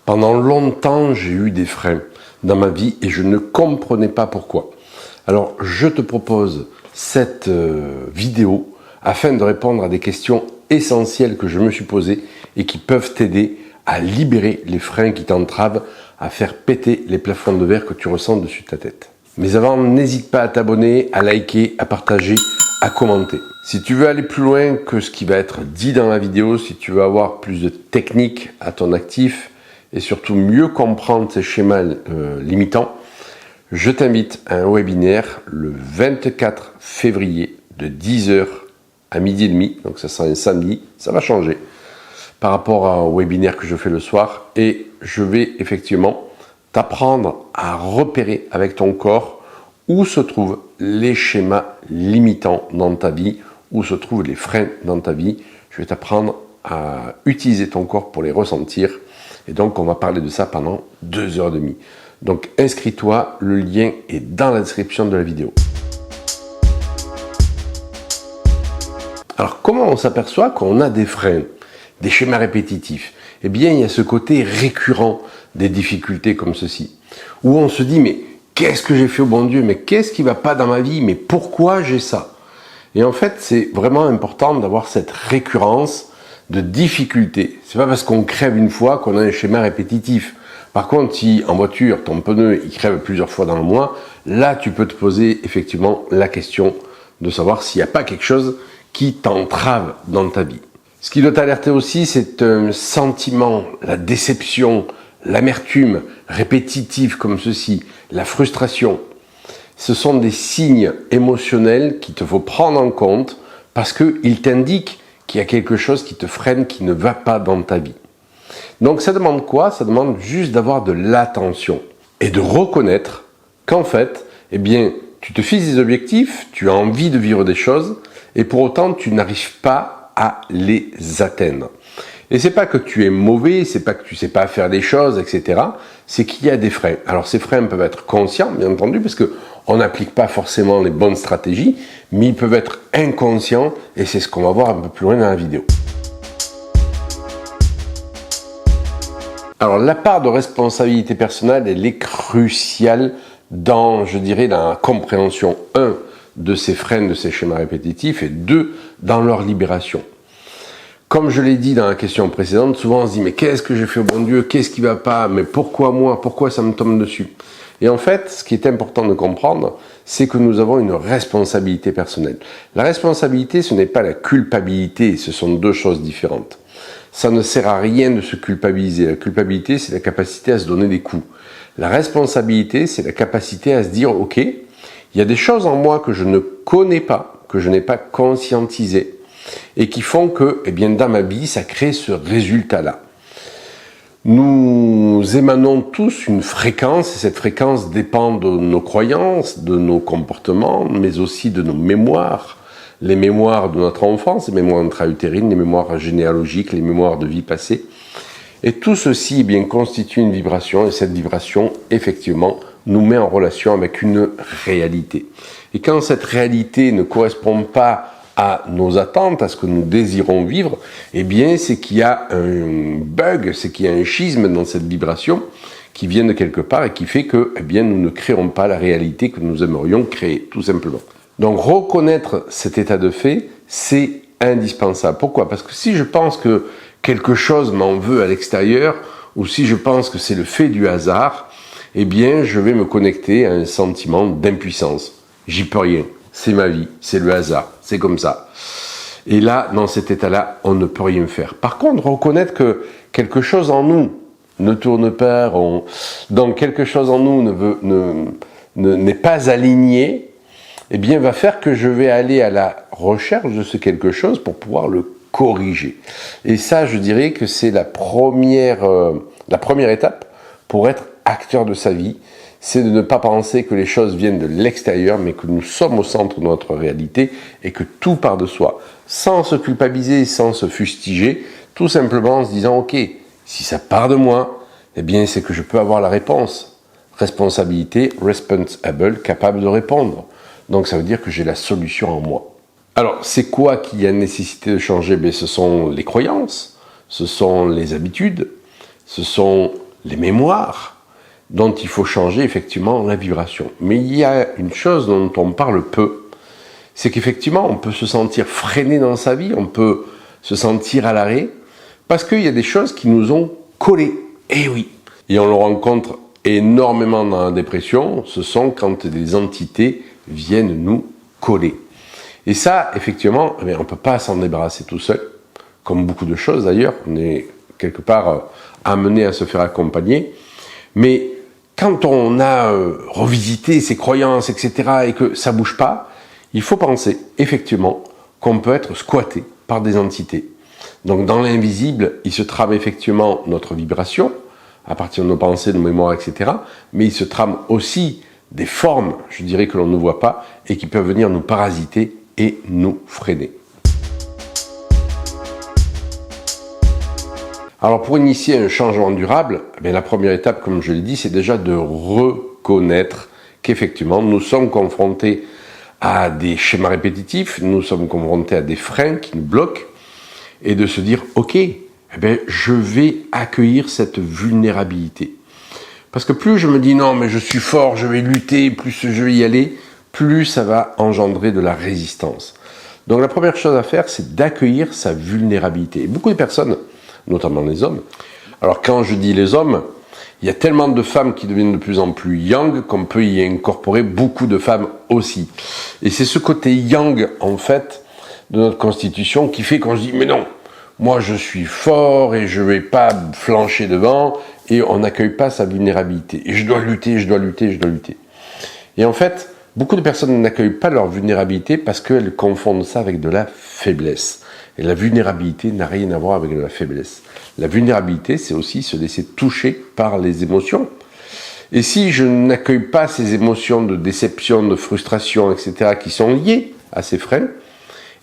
Pendant longtemps, j'ai eu des freins dans ma vie et je ne comprenais pas pourquoi. Alors, je te propose cette vidéo afin de répondre à des questions essentielles que je me suis posées et qui peuvent t'aider à libérer les freins qui t'entravent à faire péter les plafonds de verre que tu ressens dessus de ta tête. Mais avant, n'hésite pas à t'abonner, à liker, à partager, à commenter. Si tu veux aller plus loin que ce qui va être dit dans la vidéo, si tu veux avoir plus de techniques à ton actif et surtout mieux comprendre ces schémas limitants, je t'invite à un webinaire le 24 février de 10h à midi et demi, donc ça sera un samedi, ça va changer par rapport à un webinaire que je fais le soir et je vais effectivement t'apprendre à repérer avec ton corps où se trouvent les schémas limitants dans ta vie, où se trouvent les freins dans ta vie. Je vais t'apprendre à utiliser ton corps pour les ressentir. Et donc, on va parler de ça pendant 2h30. Donc, inscris-toi, le lien est dans la description de la vidéo. Alors, comment on s'aperçoit qu'on a des freins, des schémas répétitifs? Eh bien, il y a ce côté récurrent des difficultés comme ceci, où on se dit, mais qu'est-ce que j'ai fait au bon Dieu? Mais qu'est-ce qui ne va pas dans ma vie? Mais pourquoi j'ai ça? Et en fait, c'est vraiment important d'avoir cette récurrence de difficultés. C'est pas parce qu'on crève une fois qu'on a un schéma répétitif. Par contre, si en voiture, ton pneu il crève plusieurs fois dans le mois, là, tu peux te poser effectivement la question de savoir s'il n'y a pas quelque chose qui t'entrave dans ta vie. Ce qui doit t'alerter aussi, c'est un sentiment, la déception, l'amertume répétitive comme ceci, la frustration. Ce sont des signes émotionnels qu'il te faut prendre en compte parce qu'ils t'indiquent qu'il y a quelque chose qui te freine, qui ne va pas dans ta vie. Donc ça demande quoi? Ça demande juste d'avoir de l'attention et de reconnaître qu'en fait, eh bien, tu te fixes des objectifs, tu as envie de vivre des choses et pour autant tu n'arrives pas à les atteindre. Et c'est pas que tu es mauvais, c'est pas que tu sais pas faire des choses, etc. C'est qu'il y a des freins. Alors ces freins peuvent être conscients, bien entendu, parce que on n'applique pas forcément les bonnes stratégies, mais ils peuvent être inconscients, et c'est ce qu'on va voir un peu plus loin dans la vidéo. Alors la part de responsabilité personnelle, elle est cruciale dans, je dirais, la compréhension 1 de ces freins, de ces schémas répétitifs, et 2 dans leur libération. Comme je l'ai dit dans la question précédente, souvent on se dit mais qu'est-ce que j'ai fait au bon Dieu, qu'est-ce qui va pas, mais pourquoi moi, pourquoi ça me tombe dessus? Et en fait, ce qui est important de comprendre, c'est que nous avons une responsabilité personnelle. La responsabilité, ce n'est pas la culpabilité, ce sont deux choses différentes. Ça ne sert à rien de se culpabiliser. La culpabilité, c'est la capacité à se donner des coups. La responsabilité, c'est la capacité à se dire ok, il y a des choses en moi que je ne connais pas, que je n'ai pas conscientisées, et qui font que, eh bien, dans ma vie, ça crée ce résultat-là. Nous émanons tous une fréquence, et cette fréquence dépend de nos croyances, de nos comportements, mais aussi de nos mémoires. Les mémoires de notre enfance, les mémoires intra-utérines, les mémoires généalogiques, les mémoires de vie passée. Et tout ceci, eh bien, constitue une vibration, et cette vibration, effectivement, nous met en relation avec une réalité. Et quand cette réalité ne correspond pas à nos attentes, à ce que nous désirons vivre, eh bien, c'est qu'il y a un bug, c'est qu'il y a un schisme dans cette vibration qui vient de quelque part et qui fait que, eh bien, nous ne créons pas la réalité que nous aimerions créer, tout simplement. Donc, reconnaître cet état de fait, c'est indispensable. Pourquoi? Parce que si je pense que quelque chose m'en veut à l'extérieur, ou si je pense que c'est le fait du hasard, eh bien, je vais me connecter à un sentiment d'impuissance. J'y peux rien. C'est ma vie, c'est le hasard, c'est comme ça. Et là, dans cet état-là, on ne peut rien faire. Par contre, reconnaître que quelque chose en nous ne tourne pas rond, donc quelque chose en nous n'est pas aligné, eh bien, va faire que je vais aller à la recherche de ce quelque chose pour pouvoir le corriger. Et ça, je dirais que c'est la première étape pour être acteur de sa vie, c'est de ne pas penser que les choses viennent de l'extérieur, mais que nous sommes au centre de notre réalité et que tout part de soi. Sans se culpabiliser, sans se fustiger, tout simplement en se disant, ok, si ça part de moi, eh bien c'est que je peux avoir la réponse. Responsabilité, responsible, capable de répondre. Donc ça veut dire que j'ai la solution en moi. Alors, c'est quoi qui a nécessité de changer? Ce sont les croyances, ce sont les habitudes, ce sont les mémoires, dont il faut changer effectivement la vibration. Mais il y a une chose dont on parle peu, c'est qu'effectivement on peut se sentir freiné dans sa vie, on peut se sentir à l'arrêt, parce qu'il y a des choses qui nous ont collés. Eh oui. Et on le rencontre énormément dans la dépression, ce sont quand des entités viennent nous coller. Et ça, effectivement, on ne peut pas s'en débarrasser tout seul, comme beaucoup de choses d'ailleurs, on est quelque part amené à se faire accompagner, mais quand on a revisité ses croyances, etc., et que ça ne bouge pas, il faut penser, effectivement, qu'on peut être squatté par des entités. Donc dans l'invisible, il se trame effectivement notre vibration, à partir de nos pensées, de nos mémoires, etc., mais il se trame aussi des formes, je dirais, que l'on ne voit pas, et qui peuvent venir nous parasiter et nous freiner. Alors pour initier un changement durable, la première étape, comme je l'ai dit, c'est déjà de reconnaître qu'effectivement nous sommes confrontés à des schémas répétitifs, nous sommes confrontés à des freins qui nous bloquent, et de se dire ok, je vais accueillir cette vulnérabilité. Parce que plus je me dis non mais je suis fort, je vais lutter, plus je vais y aller, plus ça va engendrer de la résistance. Donc la première chose à faire, c'est d'accueillir sa vulnérabilité. Et beaucoup de personnes, notamment les hommes, alors quand je dis les hommes, il y a tellement de femmes qui deviennent de plus en plus yang qu'on peut y incorporer beaucoup de femmes aussi. Et c'est ce côté yang, en fait, de notre constitution qui fait qu'on se dit mais non, moi je suis fort et je ne vais pas flancher devant, et on n'accueille pas sa vulnérabilité. Et je dois lutter, je dois lutter, je dois lutter. Et en fait, beaucoup de personnes n'accueillent pas leur vulnérabilité parce qu'elles confondent ça avec de la faiblesse. Et la vulnérabilité n'a rien à voir avec de la faiblesse. La vulnérabilité, c'est aussi se laisser toucher par les émotions. Et si je n'accueille pas ces émotions de déception, de frustration, etc., qui sont liées à ces freins,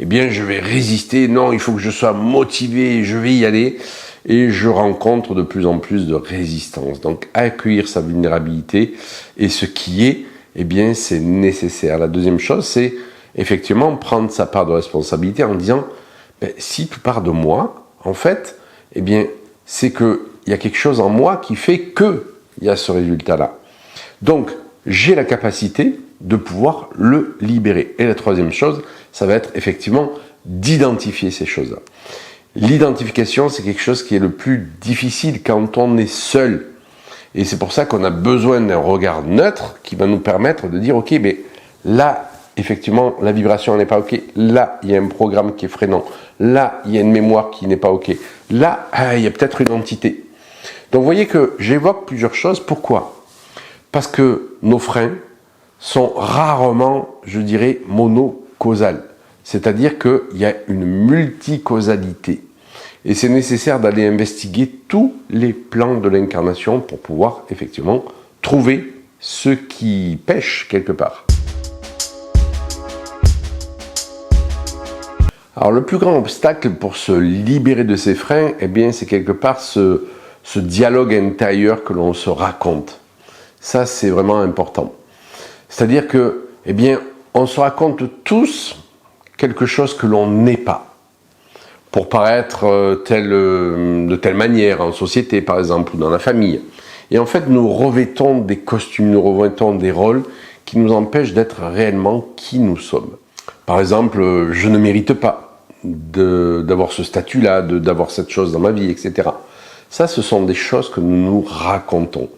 eh bien je vais résister. Non, il faut que je sois motivé, je vais y aller. Et je rencontre de plus en plus de résistance. Donc accueillir sa vulnérabilité et ce qui est, eh bien c'est nécessaire. La deuxième chose, c'est effectivement prendre sa part de responsabilité en disant si tout part de moi, en fait, eh bien c'est qu'il y a quelque chose en moi qui fait qu'il y a ce résultat-là. Donc j'ai la capacité de pouvoir le libérer. Et la troisième chose, ça va être effectivement d'identifier ces choses-là. L'identification, c'est quelque chose qui est le plus difficile quand on est seul. Et c'est pour ça qu'on a besoin d'un regard neutre qui va nous permettre de dire, ok, mais là, effectivement, la vibration n'est pas ok. Là, il y a un programme qui est freinant. Là, il y a une mémoire qui n'est pas ok. Là, il y a peut-être une entité. Donc, vous voyez que j'évoque plusieurs choses. Pourquoi ? Parce que nos freins sont rarement, je dirais, monocausales. C'est-à-dire qu'il y a une multicausalité. Et c'est nécessaire d'aller investiguer tous les plans de l'incarnation pour pouvoir effectivement trouver ce qui pêche quelque part. Alors le plus grand obstacle pour se libérer de ces freins, eh bien c'est quelque part ce dialogue intérieur que l'on se raconte. Ça c'est vraiment important. C'est-à-dire que, eh bien, on se raconte tous quelque chose que l'on n'est pas, pour paraître de telle manière en société, par exemple, ou dans la famille. Et en fait, nous revêtons des costumes, nous revêtons des rôles qui nous empêchent d'être réellement qui nous sommes. Par exemple, je ne mérite pas d'avoir ce statut-là, d'avoir cette chose dans ma vie, etc. Ça, ce sont des choses que nous nous racontons.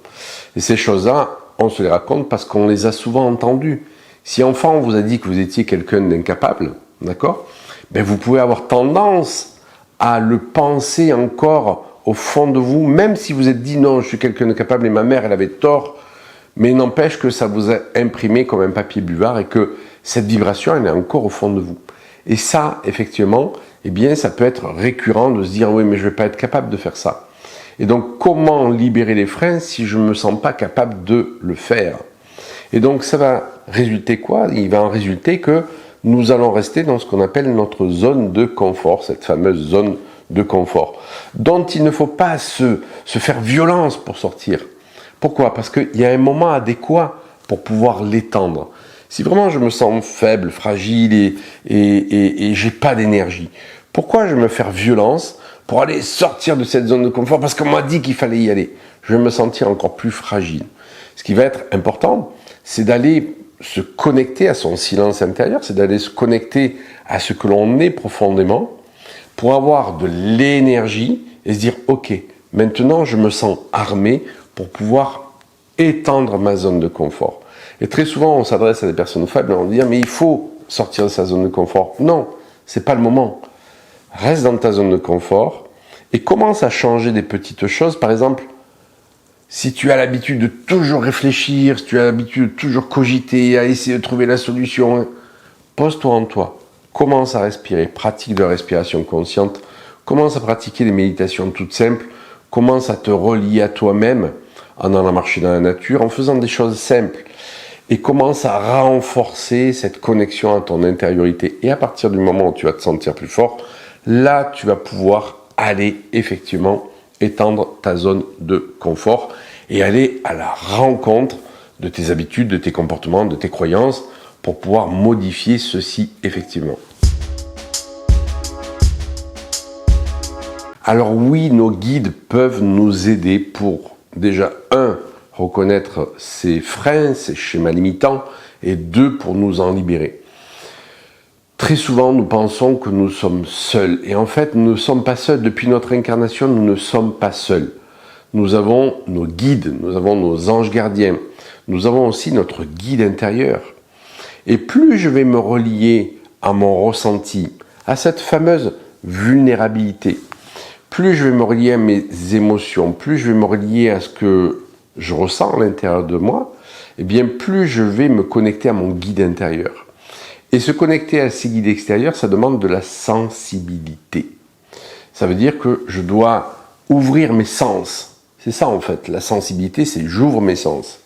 Et ces choses-là, on se les raconte parce qu'on les a souvent entendues. Si enfant, on vous a dit que vous étiez quelqu'un d'incapable, d'accord ? Vous pouvez avoir tendance à le penser encore au fond de vous, même si vous êtes dit non, je suis quelqu'un de capable et ma mère elle avait tort, mais n'empêche que ça vous a imprimé comme un papier buvard et que cette vibration elle est encore au fond de vous. Et ça, effectivement, eh bien, ça peut être récurrent de se dire oui, mais je ne vais pas être capable de faire ça. Et donc, comment libérer les freins si je ne me sens pas capable de le faire ? Et donc, ça va résulter quoi ? Il va en résulter que nous allons rester dans ce qu'on appelle notre zone de confort, cette fameuse zone de confort, dont il ne faut pas se faire violence pour sortir. Pourquoi ? Parce qu'il y a un moment adéquat pour pouvoir l'étendre. Si vraiment je me sens faible, fragile et j'ai pas d'énergie, pourquoi je vais me faire violence pour aller sortir de cette zone de confort, parce qu'on m'a dit qu'il fallait y aller. Je vais me sentir encore plus fragile. Ce qui va être important, c'est d'aller se connecter à son silence intérieur, c'est d'aller se connecter à ce que l'on est profondément, pour avoir de l'énergie et se dire « Ok, maintenant je me sens armé pour pouvoir étendre ma zone de confort. » Et très souvent, on s'adresse à des personnes faibles et on dit « Mais il faut sortir de sa zone de confort. » Non, c'est pas le moment. Reste dans ta zone de confort et commence à changer des petites choses. Par exemple, si tu as l'habitude de toujours réfléchir, si tu as l'habitude de toujours cogiter, à essayer de trouver la solution, pose-toi en toi. Commence à respirer, pratique de la respiration consciente, commence à pratiquer des méditations toutes simples, commence à te relier à toi-même en allant marcher dans la nature, en faisant des choses simples. Et commence à renforcer cette connexion à ton intériorité. Et à partir du moment où tu vas te sentir plus fort, là, tu vas pouvoir aller effectivement étendre ta zone de confort et aller à la rencontre de tes habitudes, de tes comportements, de tes croyances pour pouvoir modifier ceci effectivement. Alors oui, nos guides peuvent nous aider pour déjà, reconnaître ces freins, ces schémas limitants, et 2, pour nous en libérer. Très souvent, nous pensons que nous sommes seuls. Et en fait, nous ne sommes pas seuls. Depuis notre incarnation, nous ne sommes pas seuls. Nous avons nos guides, nous avons nos anges gardiens. Nous avons aussi notre guide intérieur. Et plus je vais me relier à mon ressenti, à cette fameuse vulnérabilité, plus je vais me relier à mes émotions, plus je vais me relier à ce que je ressens à l'intérieur de moi, eh bien plus je vais me connecter à mon guide intérieur. Et se connecter à ces guides extérieurs, ça demande de la sensibilité. Ça veut dire que je dois ouvrir mes sens. C'est ça en fait, la sensibilité, c'est j'ouvre mes sens.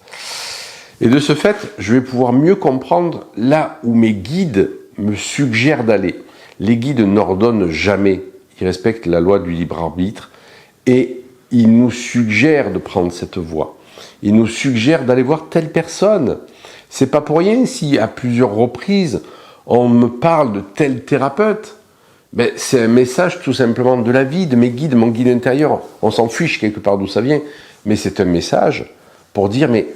Et de ce fait, je vais pouvoir mieux comprendre là où mes guides me suggèrent d'aller. Les guides n'ordonnent jamais, ils respectent la loi du libre arbitre et ils nous suggèrent de prendre cette voie. Ils nous suggèrent d'aller voir telle personne. C'est pas pour rien si à plusieurs reprises on me parle de tel thérapeute. Ben, c'est un message tout simplement de la vie, de mes guides, de mon guide intérieur. On s'en fiche quelque part d'où ça vient, mais c'est un message pour dire mais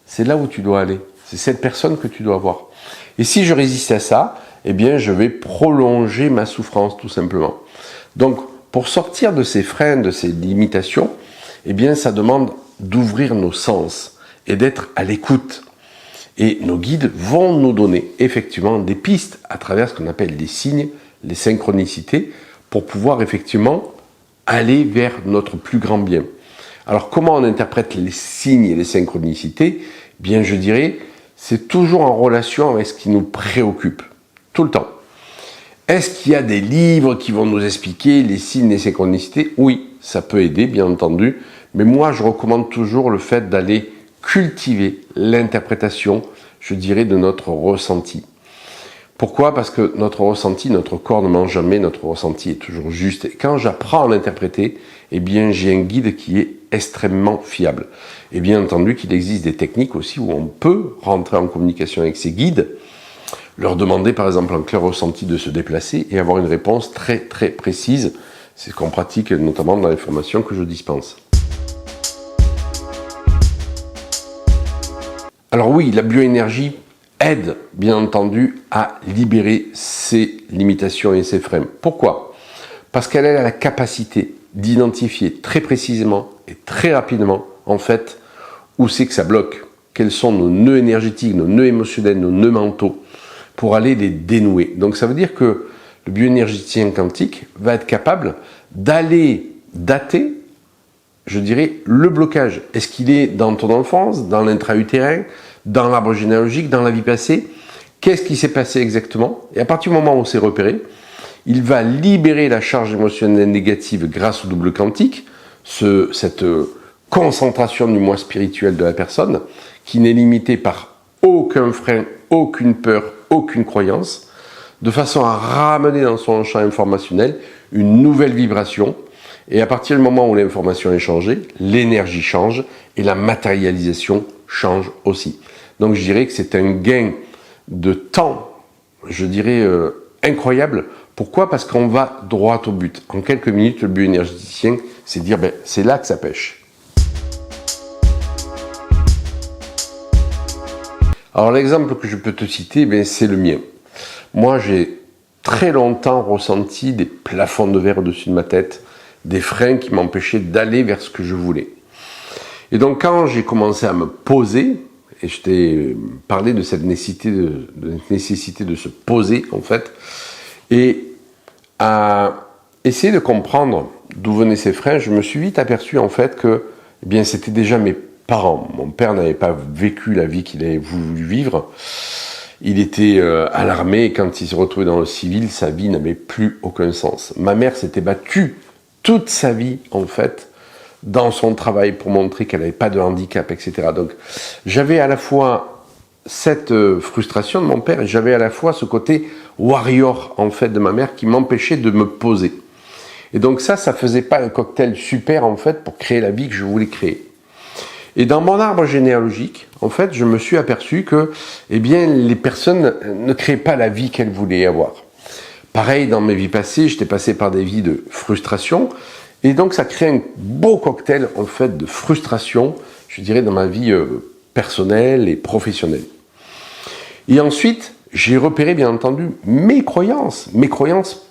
c'est là où tu dois aller. C'est cette personne que tu dois voir. Et si je résiste à ça, eh bien je vais prolonger ma souffrance tout simplement. Donc pour sortir de ces freins, de ces limitations, eh bien ça demande d'ouvrir nos sens et d'être à l'écoute. Et nos guides vont nous donner effectivement des pistes à travers ce qu'on appelle les signes, les synchronicités, pour pouvoir effectivement aller vers notre plus grand bien. Alors comment on interprète les signes et les synchronicités? Bien je dirais, c'est toujours en relation avec ce qui nous préoccupe, tout le temps. Est-ce qu'il y a des livres qui vont nous expliquer les signes et les synchronicités? Oui, ça peut aider bien entendu, mais moi je recommande toujours le fait d'aller cultiver l'interprétation, je dirais, de notre ressenti. Pourquoi? Parce que notre ressenti, notre corps ne ment jamais, notre ressenti est toujours juste. Et quand j'apprends à l'interpréter, eh bien j'ai un guide qui est extrêmement fiable. Et bien entendu qu'il existe des techniques aussi où on peut rentrer en communication avec ces guides, leur demander par exemple en clair ressenti de se déplacer et avoir une réponse très très précise. C'est ce qu'on pratique notamment dans les formations que je dispense. Alors oui, la bioénergie aide, bien entendu, à libérer ces limitations et ces freins. Pourquoi? Parce qu'elle a la capacité d'identifier très précisément et très rapidement, en fait, où c'est que ça bloque, quels sont nos nœuds énergétiques, nos nœuds émotionnels, nos nœuds mentaux, pour aller les dénouer. Donc ça veut dire que le bioénergéticien quantique va être capable d'aller dater, je dirais, le blocage. Est-ce qu'il est dans ton enfance, dans l'intra-utérin, dans l'arbre généalogique, dans la vie passée? Qu'est-ce qui s'est passé exactement? Et à partir du moment où c'est repéré, il va libérer la charge émotionnelle négative grâce au double quantique, cette concentration du moi spirituel de la personne, qui n'est limitée par aucun frein, aucune peur, aucune croyance, de façon à ramener dans son champ informationnel une nouvelle vibration. Et à partir du moment où l'information est changée, l'énergie change et la matérialisation change aussi. Donc je dirais que c'est un gain de temps, je dirais incroyable, Pourquoi? Parce qu'on va droit au but. En quelques minutes, le bioénergéticien, c'est dire, c'est là que ça pêche. Alors l'exemple que je peux te citer, c'est le mien. Moi, j'ai très longtemps ressenti des plafonds de verre au-dessus de ma tête, des freins qui m'empêchaient d'aller vers ce que je voulais. Et donc quand j'ai commencé à me poser, et je t'ai parlé de cette nécessité de se poser en fait, et à essayer de comprendre d'où venaient ces freins, je me suis vite aperçu en fait que c'était déjà mes parents. Mon père n'avait pas vécu la vie qu'il avait voulu vivre. Il était à l'armée et quand il se retrouvait dans le civil, sa vie n'avait plus aucun sens. Ma mère s'était battue toute sa vie en fait dans son travail pour montrer qu'elle n'avait pas de handicap, etc. Donc j'avais à la fois cette frustration de mon père et j'avais à la fois ce côté warrior en fait de ma mère qui m'empêchait de me poser. Et donc ça faisait pas un cocktail super en fait pour créer la vie que je voulais créer. Et dans mon arbre généalogique, en fait, je me suis aperçu que, les personnes ne créaient pas la vie qu'elles voulaient avoir. Pareil, dans mes vies passées, j'étais passé par des vies de frustration, et donc ça crée un beau cocktail, en fait, de frustration, je dirais, dans ma vie personnelle et professionnelle. Et ensuite, j'ai repéré, bien entendu, mes croyances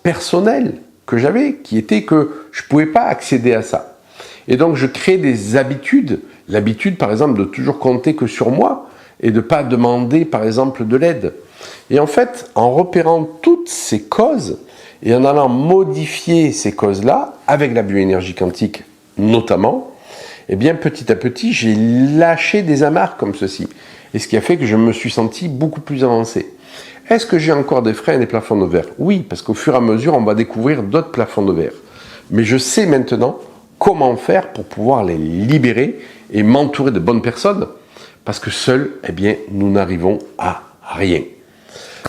personnelles que j'avais, qui étaient que je ne pouvais pas accéder à ça. Et donc, je crée des habitudes, l'habitude, par exemple, de toujours compter que sur moi et de ne pas demander, par exemple, de l'aide. Et en fait, en repérant toutes ces causes et en allant modifier ces causes-là, avec la bioénergie quantique notamment, petit à petit, j'ai lâché des amarres comme ceci. Et ce qui a fait que je me suis senti beaucoup plus avancé. Est-ce que j'ai encore des freins et des plafonds de verre? Oui, parce qu'au fur et à mesure, on va découvrir d'autres plafonds de verre. Mais je sais maintenant comment faire pour pouvoir les libérer et m'entourer de bonnes personnes, parce que seul, nous n'arrivons à rien.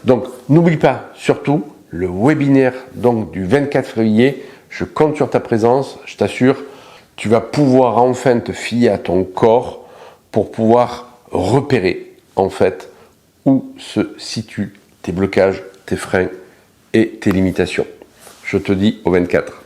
Donc, n'oublie pas, surtout, le webinaire du 24 février, je compte sur ta présence, je t'assure, tu vas pouvoir enfin te fier à ton corps pour pouvoir repérer, en fait, où se situent tes blocages, tes freins et tes limitations. Je te dis au 24.